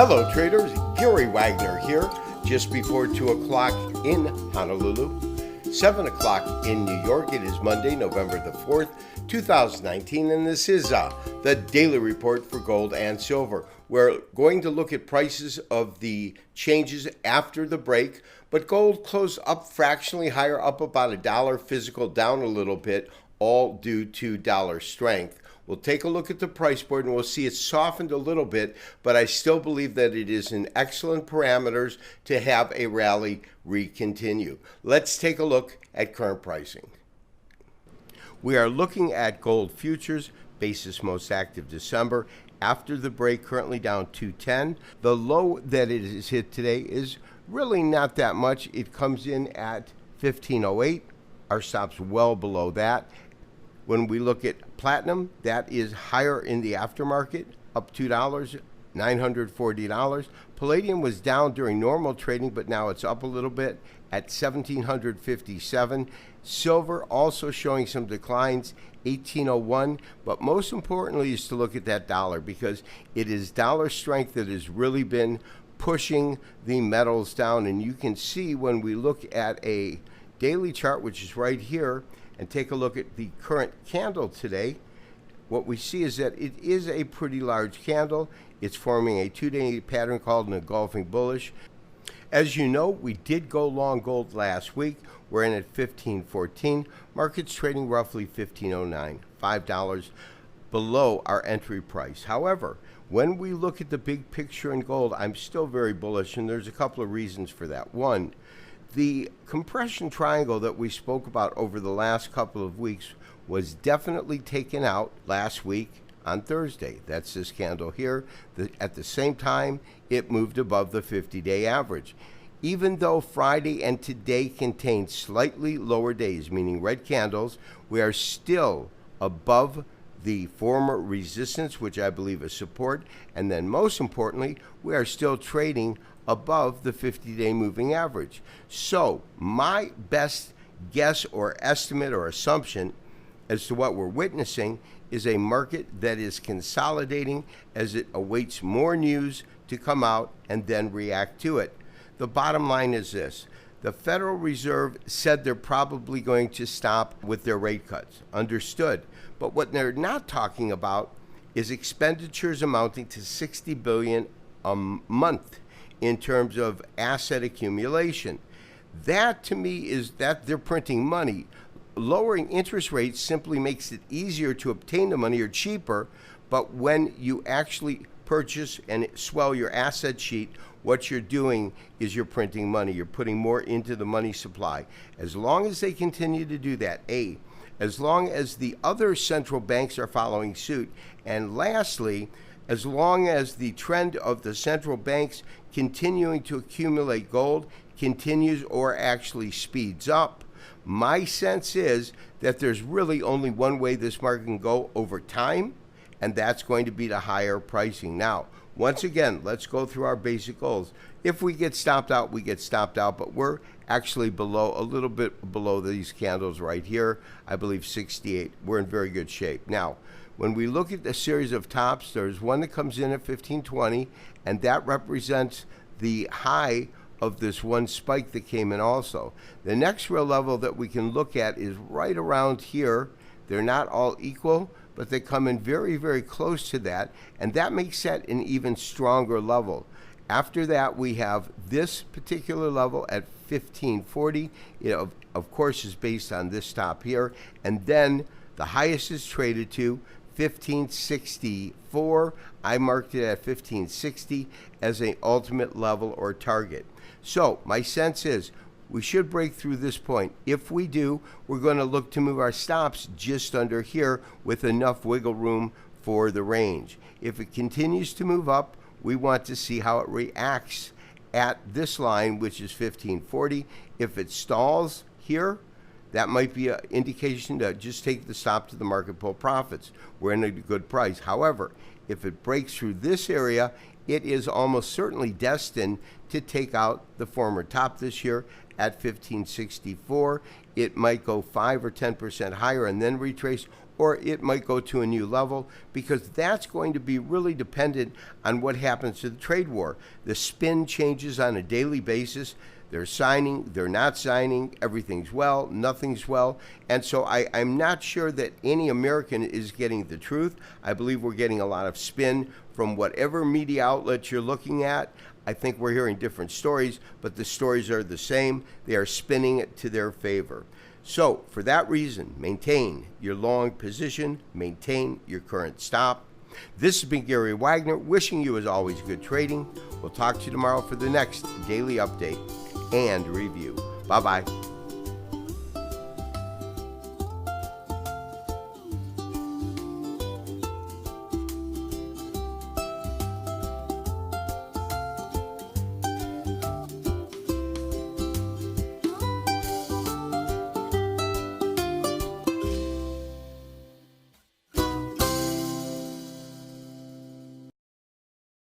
Hello traders, Gary Wagner here, just before 2 o'clock in Honolulu, 7 o'clock in New York. It is Monday, November the 4th, 2019, and this is the Daily Report for Gold and Silver. We're going to look at prices of the changes after the break, but gold closed up fractionally higher, up about $1, physical down a little bit, all due to dollar strength. We'll take a look at the price board and we'll see it's softened a little bit, but I still believe that it is in excellent parameters to have a rally re-continue. Let's take a look at current pricing. We are looking at gold futures, basis most active December. After the break, currently down 210. The low that it has hit today is really not that much. It comes in at 1508. Our stop's well below that. When we look at platinum, that is higher in the aftermarket, up $2, $940. Palladium was down during normal trading, but now it's up a little bit at $1,757. Silver also showing some declines, $18.01. But most importantly is to look at that dollar, because it is dollar strength that has really been pushing the metals down. And you can see when we look at a daily chart, which is right here, and take a look at the current candle today, what we see is that it is a pretty large candle. It's forming a two-day pattern called an engulfing bullish. As you know, we did go long gold last week. We're in at 1514. Market's trading roughly 1509, $5 below our entry price. However, when we look at the big picture in gold, I'm still very bullish, and there's a couple of reasons for that. One, the compression triangle that we spoke about over the last couple of weeks was definitely taken out last week on Thursday. That's this candle here. At the same time, it moved above the 50-day average. Even though Friday and today contain slightly lower days, meaning red candles, we are still above the former resistance, which I believe is support. And then most importantly, we are still trading above the 50-day moving average. So my best guess or estimate or assumption as to what we're witnessing is a market that is consolidating as it awaits more news to come out and then react to it. The bottom line is this. The Federal Reserve said they're probably going to stop with their rate cuts. Understood. But what they're not talking about is expenditures amounting to $60 billion a month in terms of asset accumulation. That to me is that they're printing money. Lowering interest rates simply makes it easier to obtain the money or cheaper, but when you actually purchase and swell your asset sheet, what you're doing is you're printing money. You're putting more into the money supply. As long as they continue to do that, as long as the other central banks are following suit, and lastly, as long as the trend of the central banks continuing to accumulate gold continues or actually speeds up, my sense is that there's really only one way this market can go over time, and that's going to be to higher pricing. Now, once again, let's go through our basic goals. If we get stopped out, we get stopped out, but we're actually below, a little bit below these candles right here. I believe 68. We're in very good shape. Now, when we look at the series of tops, there's one that comes in at 1520, and that represents the high of this one spike that came in also. The next real level that we can look at is right around here. They're not all equal, but they come in very, very close to that, and that makes that an even stronger level. After that, we have this particular level at 1540. It, of course, is based on this top here, and then the highest is traded to 1564. I marked it at 1560 as an ultimate level or target. So my sense is we should break through this point. If we do, we're going to look to move our stops just under here with enough wiggle room for the range. If it continues to move up, we want to see how it reacts at this line, which is 1540. If it stalls here, that might be an indication to just take the stop to the market, pull profits. We're in a good price. However, if it breaks through this area, it is almost certainly destined to take out the former top this year at 1564. It might go 5 or 10% higher and then retrace, or it might go to a new level, because that's going to be really dependent on what happens to the trade war. The spin changes on a daily basis. They're signing, they're not signing, everything's well, nothing's well. And so I'm not sure that any American is getting the truth. I believe we're getting a lot of spin from whatever media outlets you're looking at. I think we're hearing different stories, but the stories are the same. They are spinning it to their favor. So for that reason, maintain your long position, maintain your current stop. This has been Gary Wagner, wishing you as always good trading. We'll talk to you tomorrow for the next daily update and review. Bye-bye.